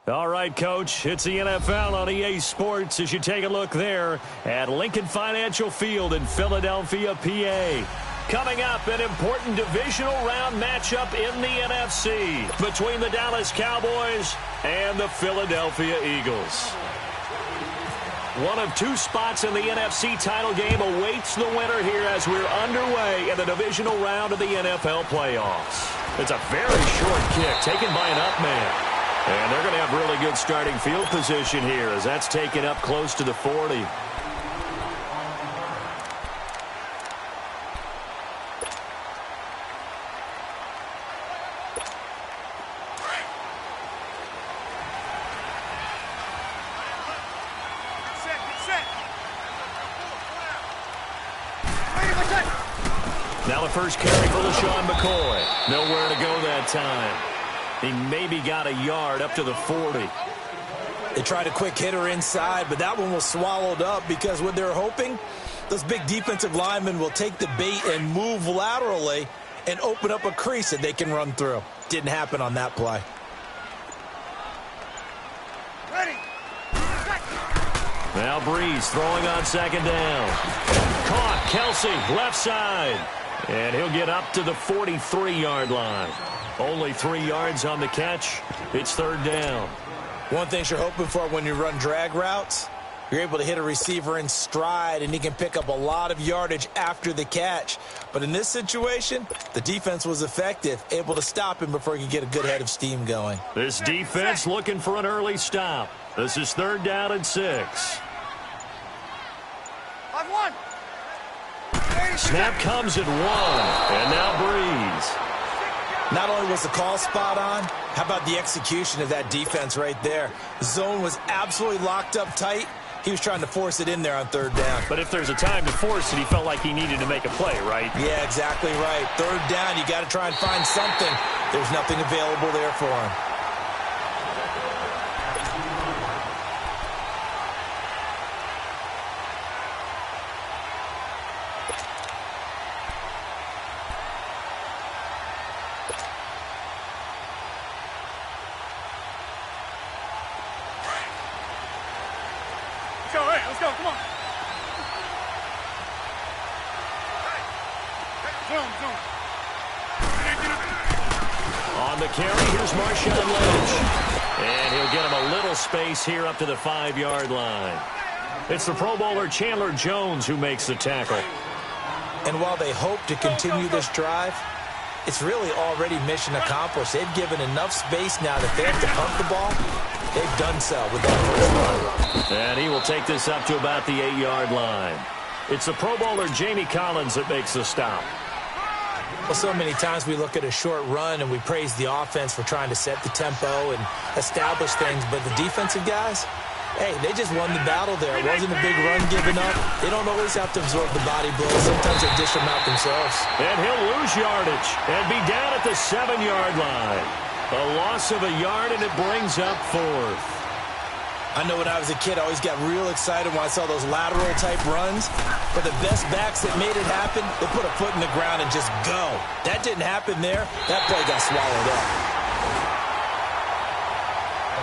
All right, Coach, it's the NFL on EA Sports as you take a look there at Lincoln Financial Field in Philadelphia, PA. Coming up, an important divisional round matchup in the NFC between the Dallas Cowboys and the Philadelphia Eagles. One of two spots in the NFC title game awaits the winner here as we're underway in the divisional round of the NFL playoffs. It's a very short kick taken by an up man. And they're going to have really good starting field position here as that's taken up close to the 40. Now the first carry for LaShawn McCoy. Nowhere to go that time. He maybe got a yard up to the 40. They tried a quick hitter inside, but that one was swallowed up because what they're hoping, those big defensive linemen will take the bait and move laterally and open up a crease that they can run through. Didn't happen on that play. Ready. Now Breeze throwing on second down. Caught, Kelsey, left side. And he'll get up to the 43-yard line. Only 3 yards on the catch. It's third down. One thing you're hoping for when you run drag routes, you're able to hit a receiver in stride, and he can pick up a lot of yardage after the catch. But in this situation, the defense was effective, able to stop him before he could get a good head of steam going. This defense looking for an early stop. This is third down and 6. 5-1. Snap comes at 1. And now Breeze. Not only was the call spot on, how about the execution of that defense right there? The zone was absolutely locked up tight. He was trying to force it in there on third down. But if there's a time to force it, he felt like he needed to make a play, right? Yeah, exactly right. Third down, you got to try and find something. There's nothing available there for him. Let's go, come on. Zoom. On the carry, here's Marshawn Lynch. And he'll get him a little space here up to the 5-yard line. It's the Pro Bowler Chandler Jones who makes the tackle. And while they hope to continue this drive, it's really already mission accomplished. They've given enough space now that they have to pump the ball. They've done so with that first run. And he will take this up to about the 8-yard line. It's the Pro Bowler Jamie Collins that makes the stop. Well, so many times we look at a short run and we praise the offense for trying to set the tempo and establish things, but the defensive guys, hey, they just won the battle there. It wasn't a big run given up. They don't always have to absorb the body blows. Sometimes they dish them out themselves. And he'll lose yardage and be down at the 7-yard line. A loss of a yard, and it brings up 4th. I know when I was a kid, I always got real excited when I saw those lateral-type runs. But the best backs that made it happen, they put a foot in the ground and just go. That didn't happen there. That play got swallowed up.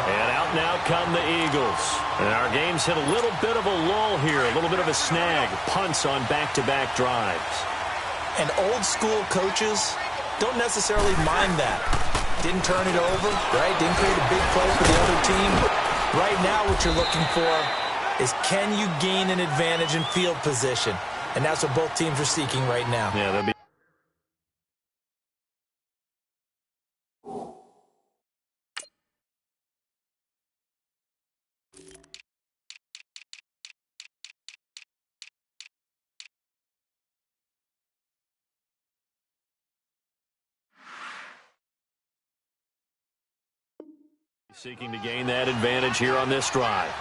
And out now come the Eagles. And our game's hit a little bit of a lull here, a little bit of a snag. Punts on back-to-back drives. And old-school coaches don't necessarily mind that. Didn't turn it over, right? Didn't create a big play for the other team. Right now what you're looking for is can you gain an advantage in field position? And that's what both teams are seeking right now. Yeah, they'll be. Seeking to gain that advantage here on this drive.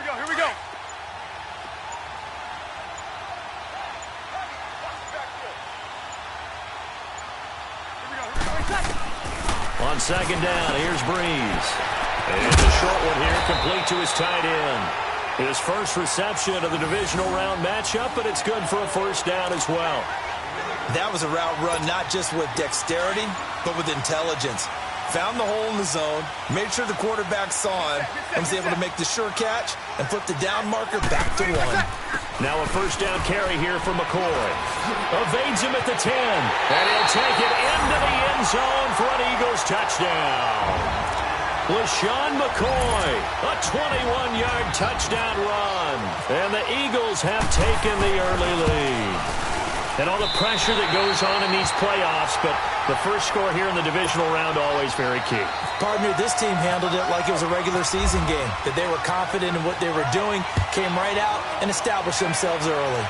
Here we go. On second down, here's Breeze. And the short one here, complete to his tight end. His first reception of the divisional round matchup, but it's good for a first down as well. That was a route run not just with dexterity, but with intelligence. Found the hole in the zone, made sure the quarterback saw him, and was able to make the sure catch and flip the down marker back to 1. Now a first down carry here for McCoy. Evades him at the 10, and he'll take it into the end zone for an Eagles touchdown. LaShawn McCoy, a 21-yard touchdown run. And the Eagles have taken the early lead. And all the pressure that goes on in these playoffs, but the first score here in the divisional round always very key. Partner, this team handled it like it was a regular season game, that they were confident in what they were doing, came right out and established themselves early.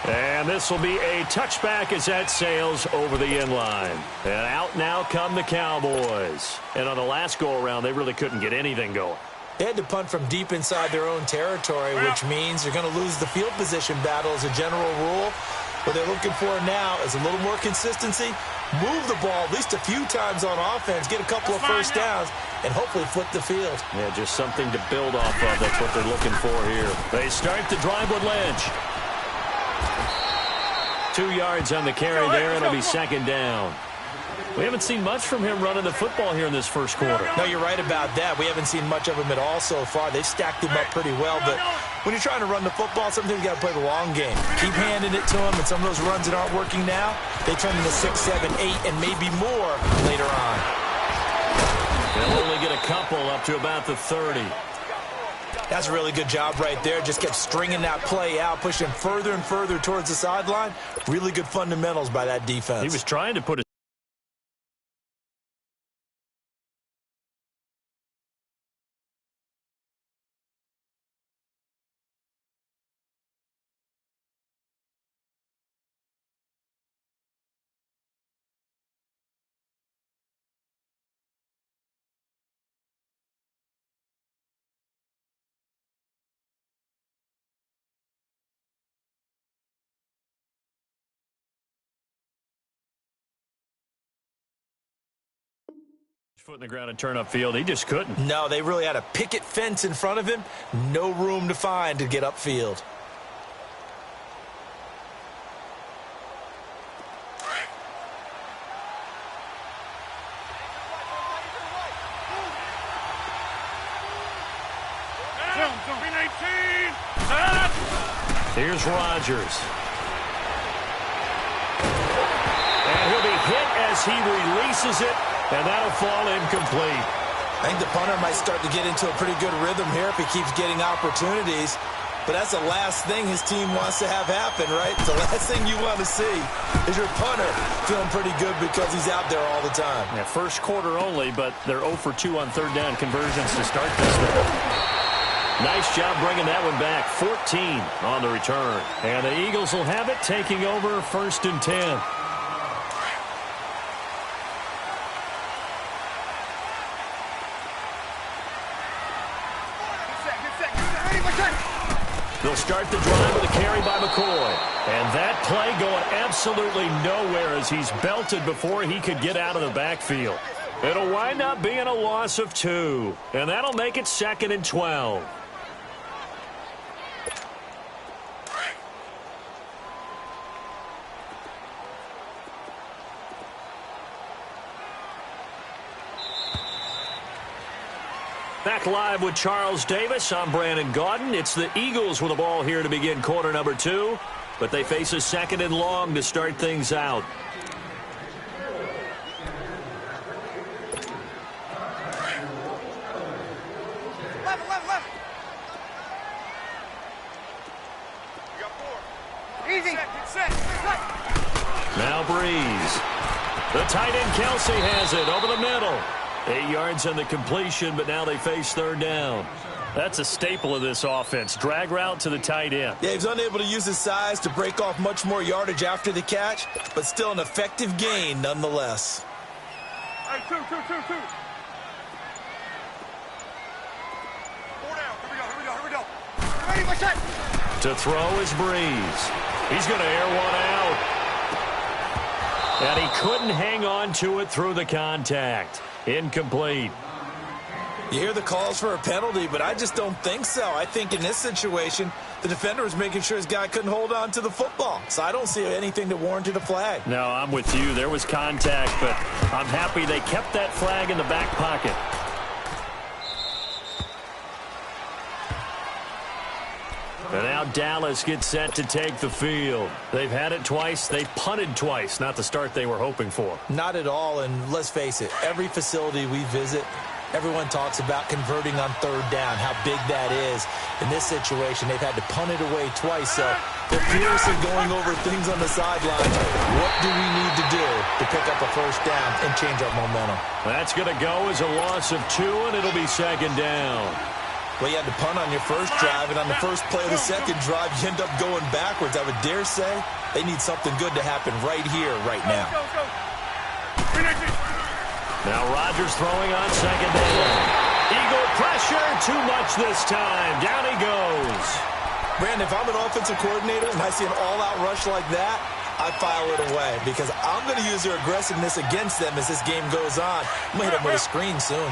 And this will be a touchback as that sails over the end line. And out now come the Cowboys. And on the last go-around, they really couldn't get anything going. They had to punt from deep inside their own territory, which means they're going to lose the field position battle as a general rule. What they're looking for now is a little more consistency, move the ball at least a few times on offense, get a couple of first downs, and hopefully flip the field. Yeah, just something to build off of. That's what they're looking for here. They start the drive with Lynch. 2 yards on the carry there, and it'll be second down. We haven't seen much from him running the football here in this first quarter. No, you're right about that. We haven't seen much of him at all so far. They've stacked him up pretty well, but when you're trying to run the football, sometimes you got to play the long game. Keep handing it to him, and some of those runs that aren't working now, they turn into 6, 7, 8, and maybe more later on. They'll only get a couple up to about the 30. That's a really good job right there. Just kept stringing that play out, pushing further and further towards the sideline. Really good fundamentals by that defense. He was trying to put it. Foot in the ground and turn upfield. He just couldn't. No, they really had a picket fence in front of him. No room to find to get upfield. Here's Rodgers. And he'll be hit as he releases it. And that'll fall incomplete. I think the punter might start to get into a pretty good rhythm here if he keeps getting opportunities. But that's the last thing his team wants to have happen, right? The last thing you want to see is your punter feeling pretty good because he's out there all the time. Yeah, first quarter only, but they're 0 for 2 on third down conversions to start this thing. Nice job bringing that one back. 14 on the return. And the Eagles will have it, taking over 1st and 10. They'll start the drive with a carry by McCoy. And that play going absolutely nowhere as he's belted before he could get out of the backfield. It'll wind up being a loss of 2. And that'll make it 2nd and 12. Back live with Charles Davis. I'm Brandon Gaudin. It's the Eagles with the ball here to begin quarter number 2. But they face a 2nd and long to start things out. Left. You got 4. Easy. Set. Now Breeze. The tight end Kelsey has it over the middle. 8 yards on the completion, but now they face third down. That's a staple of this offense. Drag route to the tight end. Yeah, he's unable to use his size to break off much more yardage after the catch, but still an effective gain nonetheless. Hey, two. 4 down. Here we go. Ready, my shot. To throw is Breeze. He's going to air one out. And he couldn't hang on to it through the contact. Incomplete. You hear the calls for a penalty, but I just don't think so. I think in this situation, the defender was making sure his guy couldn't hold on to the football. So I don't see anything that warranted a flag. No, I'm with you. There was contact, but I'm happy they kept that flag in the back pocket. And now Dallas gets set to take the field. They've had it twice. They punted twice. Not the start they were hoping for. Not at all, and let's face it, every facility we visit, everyone talks about converting on third down, how big that is. In this situation, they've had to punt it away twice, so they're furiously going over things on the sidelines. What do we need to do to pick up a first down and change our momentum? That's going to go as a loss of 2, and it'll be second down. Well, you had to punt on your first drive, and on the first play of the second drive, you end up going backwards. I would dare say they need something good to happen right here, right now. Now Rodgers throwing on second down. Eagle pressure, too much this time. Down he goes. Brandon, if I'm an offensive coordinator and I see an all-out rush like that, I file it away because I'm going to use their aggressiveness against them as this game goes on. I'm going to hit them with a screen soon.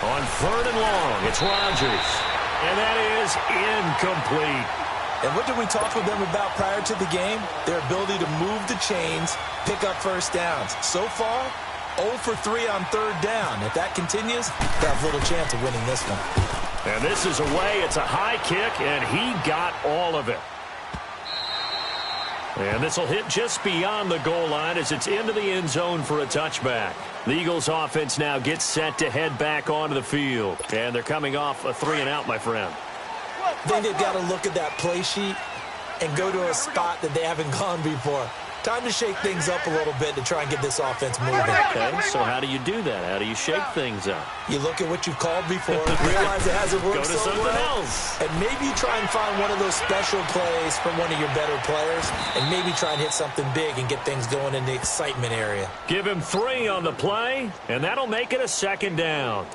On third and long, it's Rodgers. And that is incomplete. And what did we talk with them about prior to the game? Their ability to move the chains, pick up first downs. So far, 0 for 3 on third down. If that continues, they have little chance of winning this one. And this is away. It's a high kick, and he got all of it. And this will hit just beyond the goal line as it's into the end zone for a touchback. The Eagles offense now gets set to head back onto the field. And they're coming off a 3-and-out, my friend. I think they've got to look at that play sheet and go to a spot that they haven't gone before. Time to shake things up a little bit to try and get this offense moving. Okay, so how do you do that? How do you shake things up? You look at what you've called before, realize it hasn't worked Go to so something well, else. and maybe try and find one of those special plays from one of your better players, and maybe try and hit something big and get things going in the excitement area. Give him 3 on the play, and that'll make it a second down.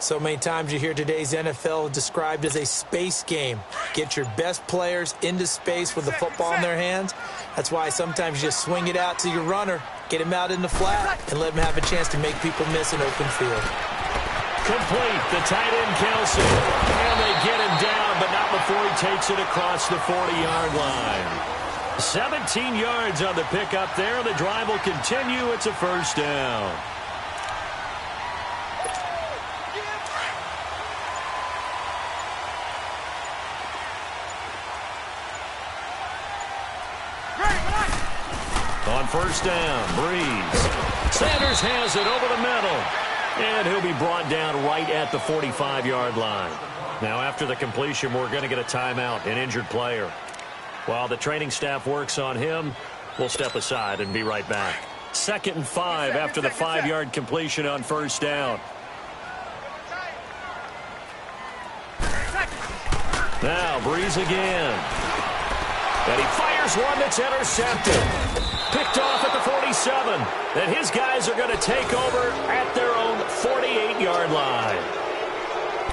So many times you hear today's NFL described as a space game. Get your best players into space with the football in their hands. That's why sometimes you just swing it out to your runner, get him out in the flat, and let him have a chance to make people miss an open field. Complete, the tight end Kelsey. And they get him down, but not before he takes it across the 40-yard line. 17 yards on the pickup there. The drive will continue. It's a first down. On first down, Breeze. Sanders has it over the middle. And he'll be brought down right at the 45-yard line. Now, after the completion, we're going to get a timeout, an injured player. While the training staff works on him, we'll step aside and be right back. 2nd and 5 after the 5-yard completion on first down. Now, Breeze again. And he fires one that's intercepted. Picked off at the 47. And his guys are going to take over at their own 48-yard line.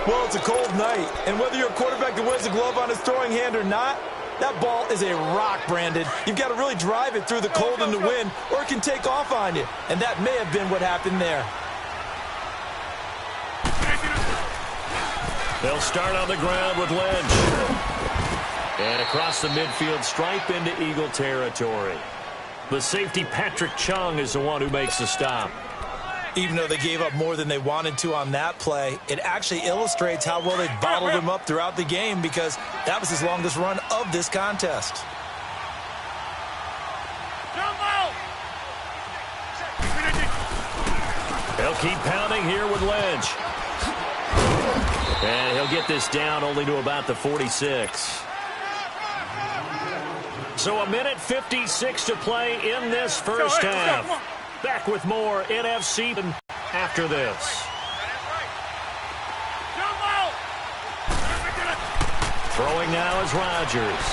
Well, it's a cold night, and whether you're a quarterback that wears a glove on his throwing hand or not, that ball is a rock, Brandon. You've got to really drive it through the cold and the wind, or it can take off on you. And that may have been what happened there. They'll start on the ground with Lynch. And across the midfield stripe into Eagle territory. The safety, Patrick Chung, is the one who makes the stop. Even though they gave up more than they wanted to on that play, it actually illustrates how well they bottled him up throughout the game because that was his longest run of this contest. They'll keep pounding here with Lynch. And he'll get this down only to about the 46. So 1:56 to play in this first half. Back with more NFC after this. Throwing now is Rodgers.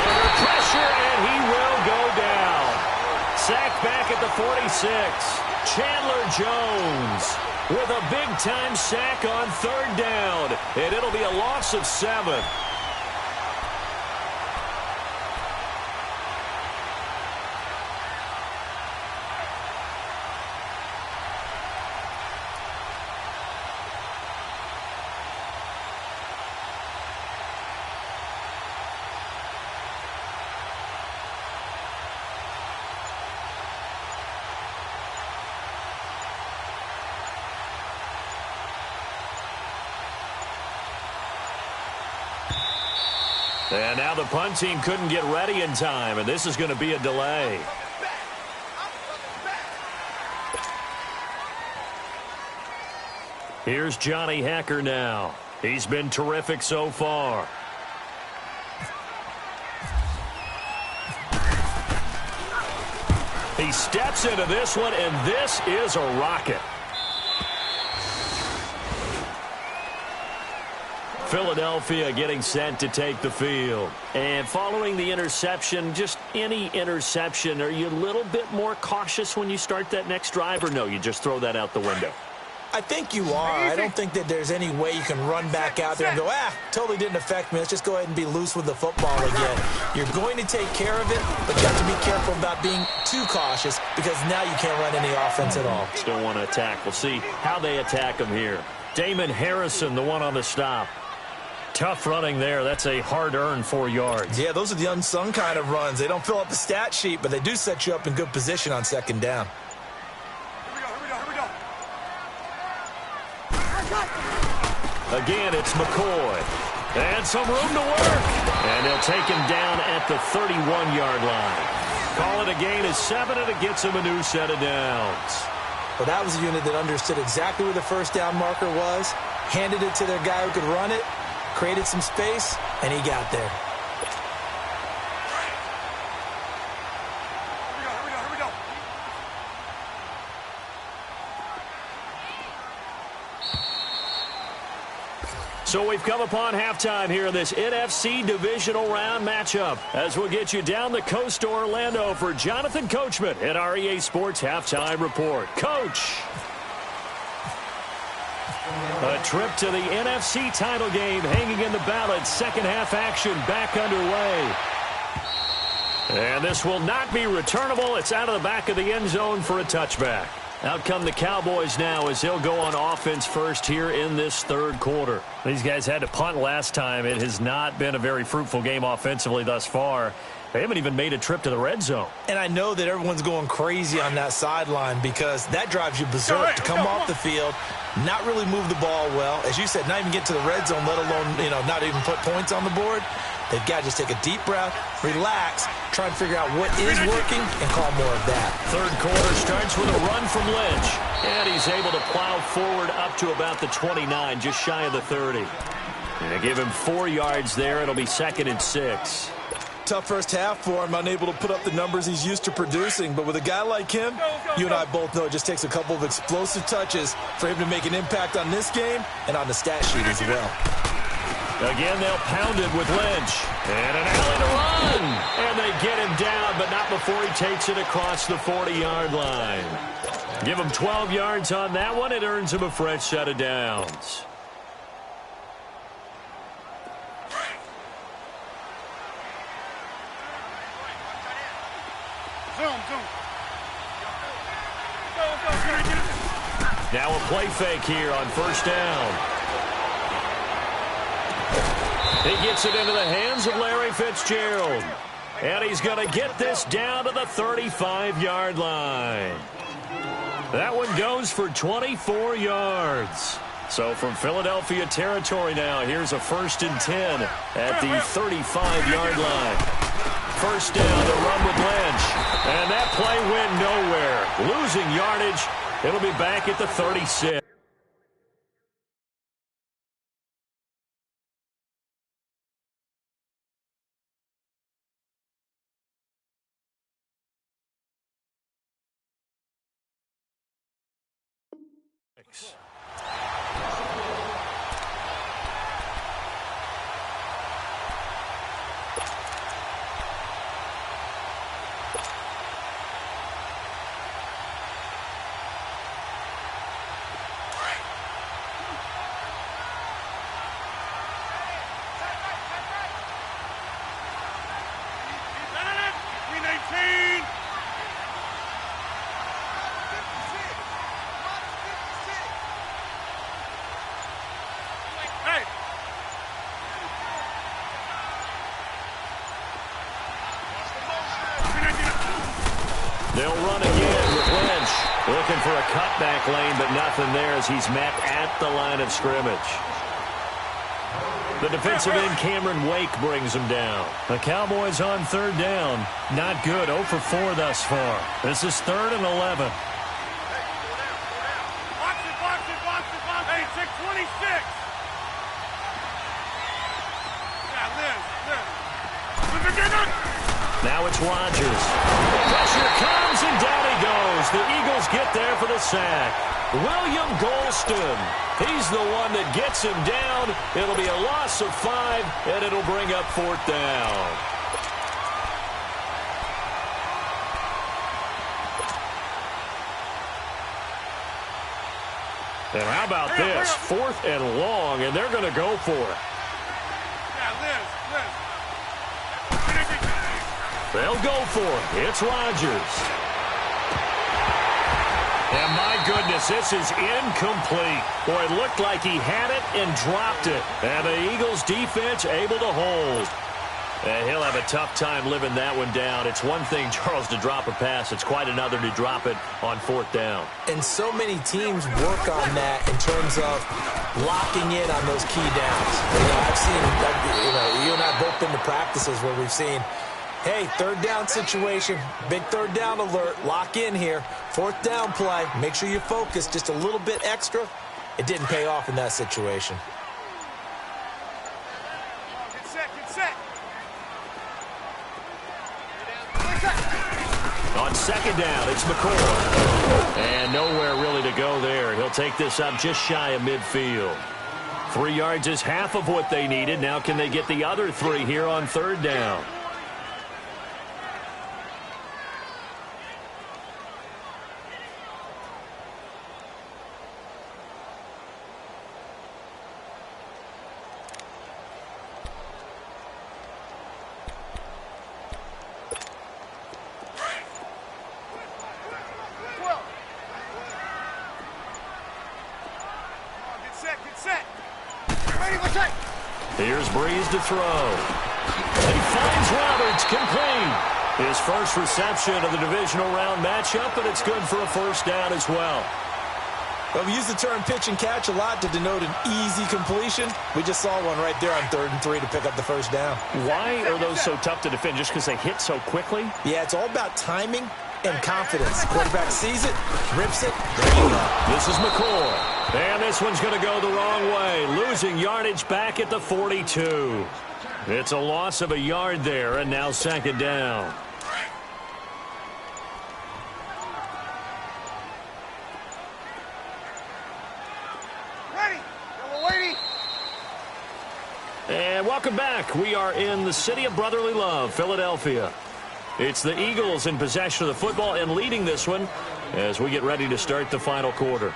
Under pressure, and he will go down. Sacked back at the 46. Chandler Jones with a big-time sack on third down. And it'll be a loss of 7. And now the punt team couldn't get ready in time, and this is going to be a delay. Here's Johnny Hacker now. He's been terrific so far. He steps into this one, and this is a rocket. Philadelphia getting set to take the field. And following the interception, just any interception, are you a little bit more cautious when you start that next drive, or no, you just throw that out the window? I think you are. I don't think that there's any way you can run back out there and go, totally didn't affect me. Let's just go ahead and be loose with the football again. You're going to take care of it, but you have to be careful about being too cautious because now you can't run any offense at all. Still want to attack. We'll see how they attack him here. Damon Harrison, the one on the stop. Tough running there. That's a hard-earned 4 yards. Yeah, those are the unsung kind of runs. They don't fill up the stat sheet, but they do set you up in good position on second down. Again, it's McCoy. And some room to work. And they'll take him down at the 31-yard line. Call it a gain of 7, and it gets him a new set of downs. Well, that was a unit that understood exactly where the first down marker was, handed it to their guy who could run it, created some space, and he got there. So we've come upon halftime here in this NFC divisional round matchup as we'll get you down the coast to Orlando for Jonathan Coachman at our EA Sports Halftime Report. Coach! A trip to the NFC title game hanging in the balance. Second half action back underway. And this will not be returnable. It's out of the back of the end zone for a touchback. Out come the Cowboys now as they'll go on offense first here in this third quarter. These guys had to punt last time. It has not been a very fruitful game offensively thus far. They haven't even made a trip to the red zone. And I know that everyone's going crazy on that sideline because that drives you berserk to come off the field, not really move the ball well. As you said, not even get to the red zone, let alone, not even put points on the board. They've got to just take a deep breath, relax, try and figure out what is working, and call more of that. Third quarter starts with a run from Lynch. And he's able to plow forward up to about the 29, just shy of the 30. And they give him 4 yards there. It'll be 2nd and 6. Tough first half for him, unable to put up the numbers he's used to producing. But with a guy like him, you and I both know it just takes a couple of explosive touches for him to make an impact on this game and on the stat sheet as well. Again, they'll pound it with Lynch. And an alley to run. And they get him down, but not before he takes it across the 40-yard line. Give him 12 yards on that one. It earns him a fresh set of downs. Now a play fake here on first down. He gets it into the hands of Larry Fitzgerald. And he's going to get this down to the 35-yard line. That one goes for 24 yards. So from Philadelphia territory now, here's a 1st and 10 at the 35-yard line. First down to run with Lynch. And that play went nowhere. Losing yardage. It'll be back at the 36. They'll run again with Lynch. Looking for a cutback lane, but nothing there as he's met at the line of scrimmage. The defensive end, Cameron Wake, brings him down. The Cowboys on third down. Not good. 0 for 4 thus far. This is 3rd and 11. Box it. Hey, 626. Yeah, Liz. Now it's Rodgers. Pressure comes, and down he goes. The Eagles get there for the sack. William Golston. He's the one that gets him down. It'll be a loss of 5, and it'll bring up 4th down. And how about this? 4th and long, and they're going to go for it. Yeah, Liz. They'll go for it. It's Rodgers. And my goodness, this is incomplete. Boy, it looked like he had it and dropped it. And the Eagles defense able to hold. And he'll have a tough time living that one down. It's one thing, Charles, to drop a pass. It's quite another to drop it on 4th down. And so many teams work on that in terms of locking in on those key downs. I've seen, you and I have both been to practices where we've seen, hey, 3rd down situation, big 3rd down alert, lock in here. 4th down play, make sure you focus just a little bit extra. It didn't pay off in that situation. Get set. On 2nd down, it's McCoy. And nowhere really to go there. He'll take this up just shy of midfield. 3 yards is half of what they needed. Now can they get the other 3 here on 3rd down? Here's Breeze to throw. And he finds Roberts, complete. His first reception of the divisional round matchup, and it's good for a 1st down as well. Well, we use the term pitch and catch a lot to denote an easy completion. We just saw one right there on 3rd and 3 to pick up the 1st down. Why are those so tough to defend? Just because they hit so quickly? Yeah, it's all about timing and confidence. Quarterback sees it, rips it, there you go. This is McCoy. And this one's going to go the wrong way, losing yardage back at the 42. It's a loss of a yard there, and now 2nd down. Ready. Yellow lady. And welcome back. We are in the city of brotherly love, Philadelphia. It's the Eagles in possession of the football and leading this one as we get ready to start the final quarter.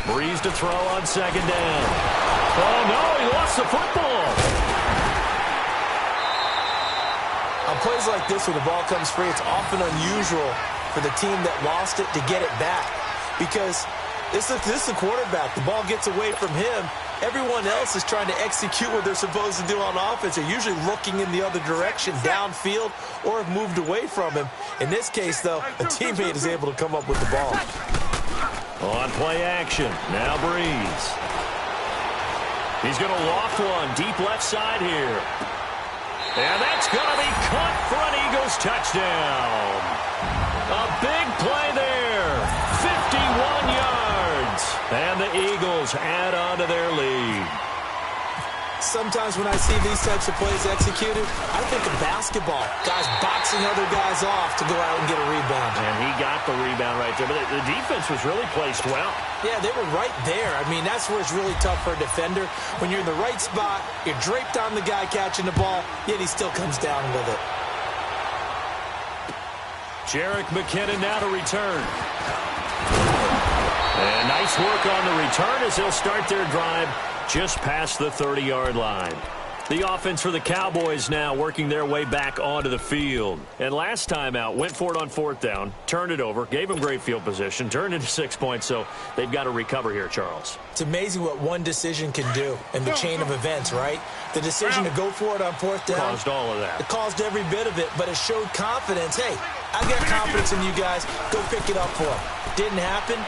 Breeze to throw on 2nd down. Oh, no, he lost the football. On plays like this where the ball comes free, it's often unusual for the team that lost it to get it back. Because this is the quarterback. The ball gets away from him. Everyone else is trying to execute what they're supposed to do on offense. They're usually looking in the other direction, downfield, or have moved away from him. In this case, though, a teammate is able to come up with the ball. On play action, now Breeze. He's going to loft one deep left side here. And that's going to be caught for an Eagles touchdown. A big play there. 51 yards. And the Eagles add on to their lead. Sometimes when I see these types of plays executed, I think of basketball. Guys boxing other guys off to go out and get a rebound. And he got the rebound right there. But the defense was really placed well. Yeah, they were right there. I mean, that's where it's really tough for a defender. When you're in the right spot, you're draped on the guy catching the ball, yet he still comes down with it. Jerick McKinnon now to return. And nice work on the return as they'll start their drive just past the 30-yard line. The offense for the Cowboys now working their way back onto the field. And last time out, went for it on 4th down, turned it over, gave them great field position, turned into 6 points, so they've got to recover here, Charles. It's amazing what one decision can do in the chain of events, right? The decision to go for it on 4th down. Caused all of that. It caused every bit of it, but it showed confidence. Hey, I got confidence in you guys. Go pick it up for them. Didn't happen.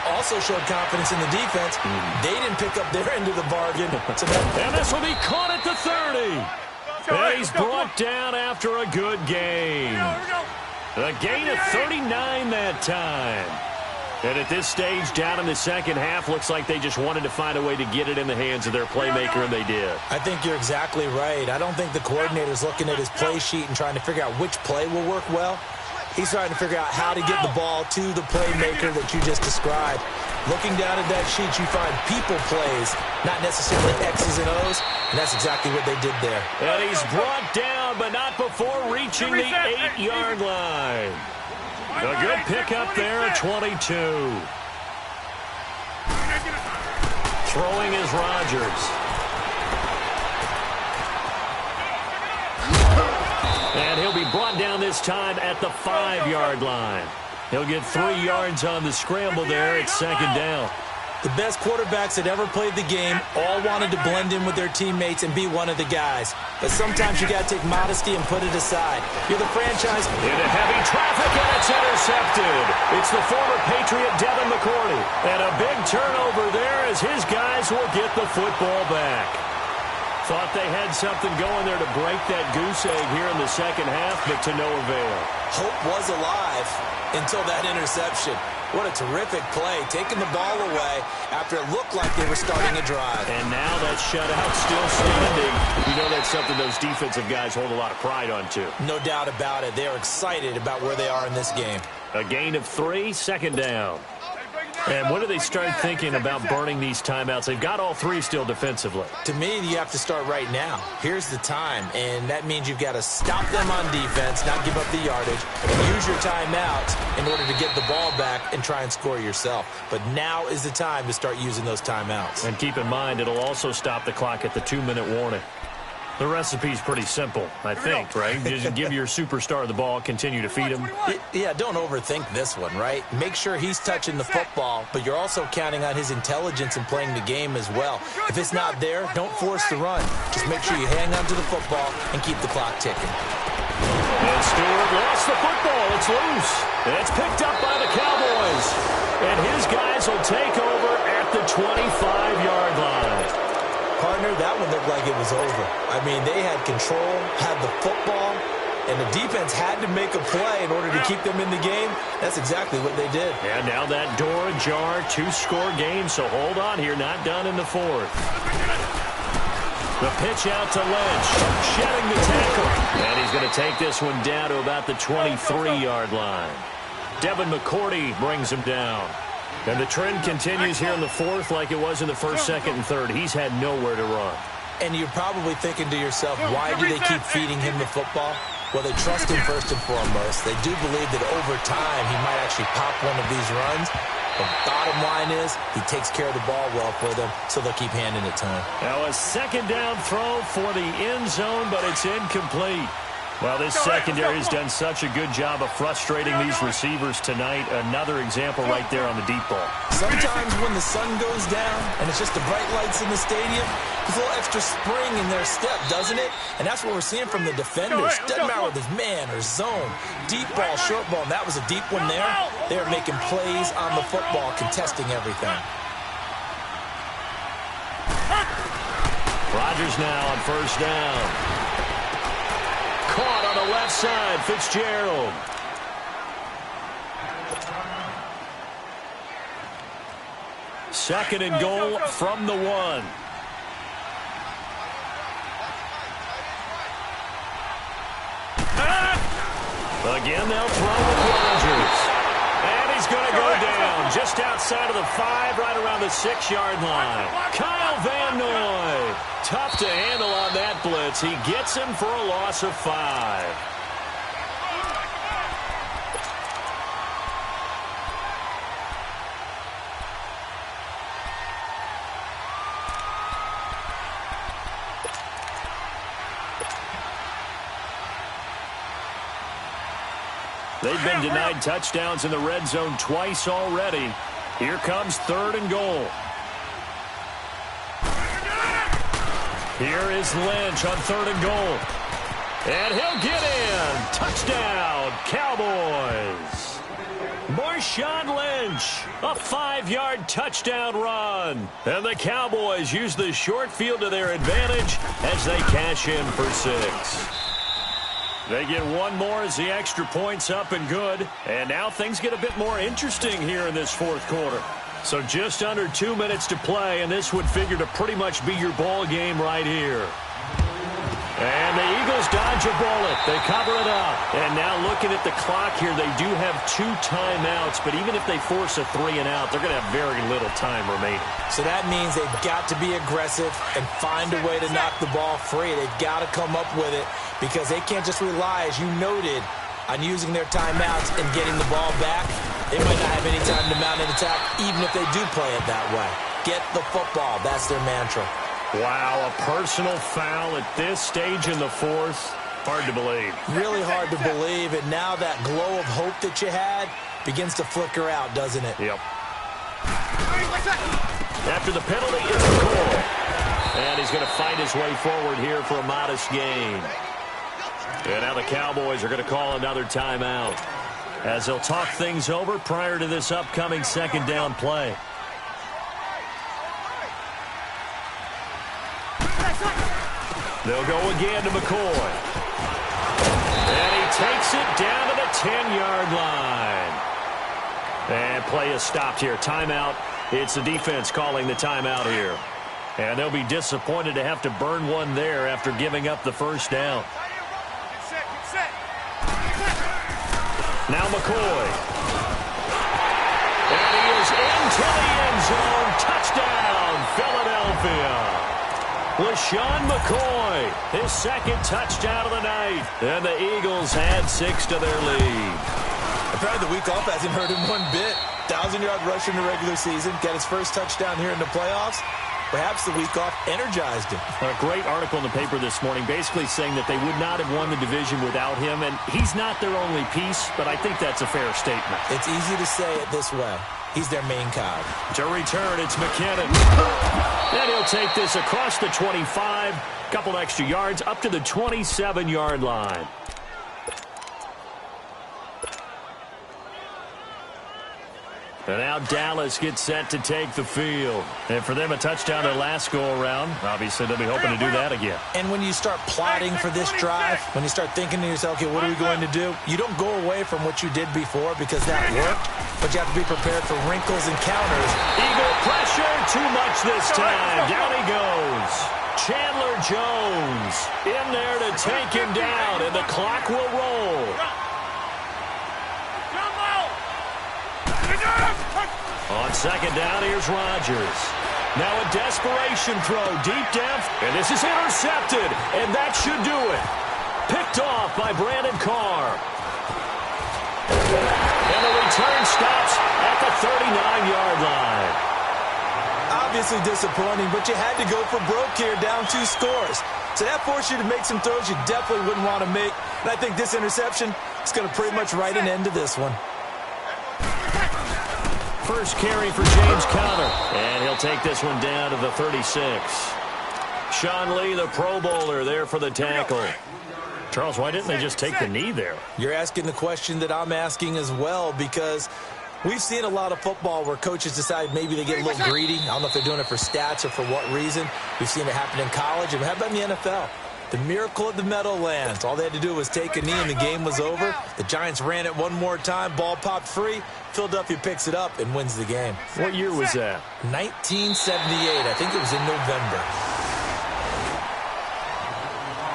Also showed confidence in the defense. They didn't pick up their end of the bargain. And this will be caught at the 30. And he's brought down after a good game. A gain of 39 that time. And at this stage, down in the second half, looks like they just wanted to find a way to get it in the hands of their playmaker, and they did. I think you're exactly right. I don't think the coordinator's looking at his play sheet and trying to figure out which play will work well. He's trying to figure out how to get the ball to the playmaker that you just described. Looking down at that sheet, you find people plays, not necessarily X's and O's, and that's exactly what they did there. And he's brought down, but not before reaching the 8-yard line. A good pickup there at 22. Throwing is Rodgers. And he'll be brought down this time at the 5-yard line. He'll get 3 yards on the scramble there at 2nd down. The best quarterbacks that ever played the game all wanted to blend in with their teammates and be one of the guys. But sometimes you got to take modesty and put it aside. You're the franchise. Into heavy traffic, and it's intercepted. It's the former Patriot Devin McCourty. And a big turnover there as his guys will get the football back. Thought they had something going there to break that goose egg here in the second half, but to no avail. Hope was alive until that interception. What a terrific play, taking the ball away after it looked like they were starting a drive. And now that shutout still standing. You know that's something those defensive guys hold a lot of pride on, too. No doubt about it. They're excited about where they are in this game. A gain of 3, 2nd down. And when do they start thinking about burning these timeouts? They've got all 3 still defensively. To me, you have to start right now. Here's the time, and that means you've got to stop them on defense, not give up the yardage, and use your timeouts in order to get the ball back and try and score yourself. But now is the time to start using those timeouts. And keep in mind, it'll also stop the clock at the 2-minute warning. The recipe's pretty simple, I think, right? Just give your superstar the ball, continue to feed him. Yeah, don't overthink this one, right? Make sure he's touching the football, but you're also counting on his intelligence in playing the game as well. If it's not there, don't force the run. Just make sure you hang on to the football and keep the clock ticking. And Stewart lost the football. It's loose. And it's picked up by the Cowboys. And his guys will take over at the 25-yard line. Partner, that one looked like it was over. I mean, they had control, had the football, and the defense had to make a play in order to keep them in the game. That's exactly what they did. And now that door ajar, 2-score game, so hold on here, not done in the 4th. The pitch out to Lynch, shedding the tackle. And he's going to take this one down to about the 23-yard line. Devin McCourty brings him down. And the trend continues here in the 4th like it was in the 1st, 2nd, and 3rd. He's had nowhere to run. And you're probably thinking to yourself, why do they keep feeding him the football? Well, they trust him first and foremost. They do believe that over time he might actually pop one of these runs. The bottom line is he takes care of the ball well for them, so they'll keep handing it to him. Now a 2nd down throw for the end zone, but it's incomplete. Well, this secondary has done such a good job of frustrating these receivers tonight. Another example right there on the deep ball. Sometimes when the sun goes down and it's just the bright lights in the stadium, there's a little extra spring in their step, doesn't it? And that's what we're seeing from the defenders. Doesn't matter whether it's man or zone, deep ball, short ball, and that was a deep one there. They're making plays on the football, contesting everything. Rodgers now on 1st down. Caught on the left side, Fitzgerald. Second and goal from the 1. Again, they'll throw with Rodgers. And he's going to go down just outside of the 5, right around the 6-yard line. Kyle Van Noy. Tough to handle on that blitz. He gets him for a loss of 5. They've been denied touchdowns in the red zone twice already. Here comes 3rd and goal. Here is Lynch on 3rd and goal. And he'll get in. Touchdown, Cowboys. Marshawn Lynch, a 5-yard touchdown run. And the Cowboys use the short field to their advantage as they cash in for 6. They get one more as the extra point's up and good. And now things get a bit more interesting here in this 4th quarter. So just under 2 minutes to play, and this would figure to pretty much be your ball game right here. And the Eagles dodge a bullet. They cover it up. And now looking at the clock here, they do have 2 timeouts. But even if they force a 3 and out, they're going to have very little time remaining. So that means they've got to be aggressive and find a way to knock the ball free. They've got to come up with it because they can't just rely, as you noted, on using their timeouts and getting the ball back. They might not have any time to mount an attack, even if they do play it that way. Get the football. That's their mantra. Wow, a personal foul at this stage in the 4th. Hard to believe. Really hard to believe, and now that glow of hope that you had begins to flicker out, doesn't it? Yep. After the penalty is a goal. And he's going to fight his way forward here for a modest gain. And now the Cowboys are going to call another timeout as they'll talk things over prior to this upcoming 2nd down play. They'll go again to McCoy. And he takes it down to the 10-yard line. And play is stopped here. Timeout. It's the defense calling the timeout here. And they'll be disappointed to have to burn one there after giving up the 1st down. Now McCoy. And he is into the end zone. Touchdown, Philadelphia. LaShawn McCoy, his 2nd touchdown of the night. And the Eagles add 6 to their lead. Apparently the week off hasn't hurt him one bit. 1,000-yard rush in the regular season. Got his first touchdown here in the playoffs. Perhaps the week off energized him. A great article in the paper this morning basically saying that they would not have won the division without him. And he's not their only piece, but I think that's a fair statement. It's easy to say it this way. He's their main cog. To return, it's McKinnon. And he'll take this across the 25. Couple extra yards up to the 27-yard line. And now Dallas gets set to take the field. And for them, a touchdown their last go-around. Obviously, they'll be hoping to do that again. And when you start plotting for this drive, when you start thinking to yourself, okay, what are we going to do? You don't go away from what you did before because that worked, but you have to be prepared for wrinkles and counters. Eagle pressure, too much this time. Down he goes. Chandler Jones in there to take him down, and the clock will roll. On 2nd down, here's Rodgers. Now a desperation throw deep down, and this is intercepted, and that should do it. Picked off by Brandon Carr. And the return stops at the 39-yard line. Obviously disappointing, but you had to go for broke here, down 2 scores. So that forced you to make some throws you definitely wouldn't want to make. And I think this interception is going to pretty much write an end to this one. First carry for James Conner, and he'll take this one down to the 36. Sean Lee, the Pro Bowler, there for the tackle. Charles, why didn't they just take the knee there? You're asking the question that I'm asking as well, because we've seen a lot of football where coaches decide maybe they get a little greedy. I don't know if they're doing it for stats or for what reason. We've seen it happen in college, and how about in the NFL? The miracle of the Meadowlands. All they had to do was take a knee and the game was over. The Giants ran it one more time. Ball popped free. Philadelphia picks it up and wins the game. What year was that? 1978. I think it was in November.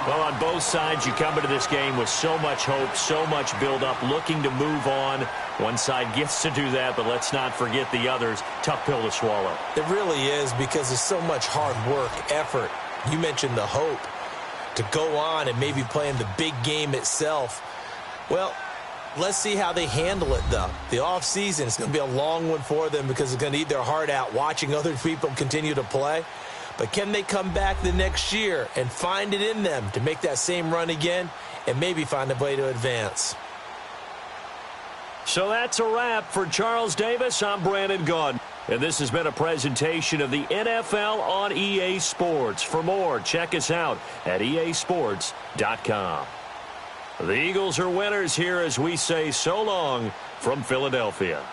Well, on both sides, you come into this game with so much hope, so much build-up, looking to move on. One side gets to do that, but let's not forget the others. Tough pill to swallow. It really is, because there's so much hard work, effort. You mentioned the hope to go on and maybe play in the big game itself. Well, let's see how they handle it, though. The offseason is going to be a long one for them because it's going to eat their heart out watching other people continue to play. But can they come back the next year and find it in them to make that same run again and maybe find a way to advance? So that's a wrap. For Charles Davis, I'm Brandon Gaudin. And this has been a presentation of the NFL on EA Sports. For more, check us out at easports.com. The Eagles are winners here as we say so long from Philadelphia.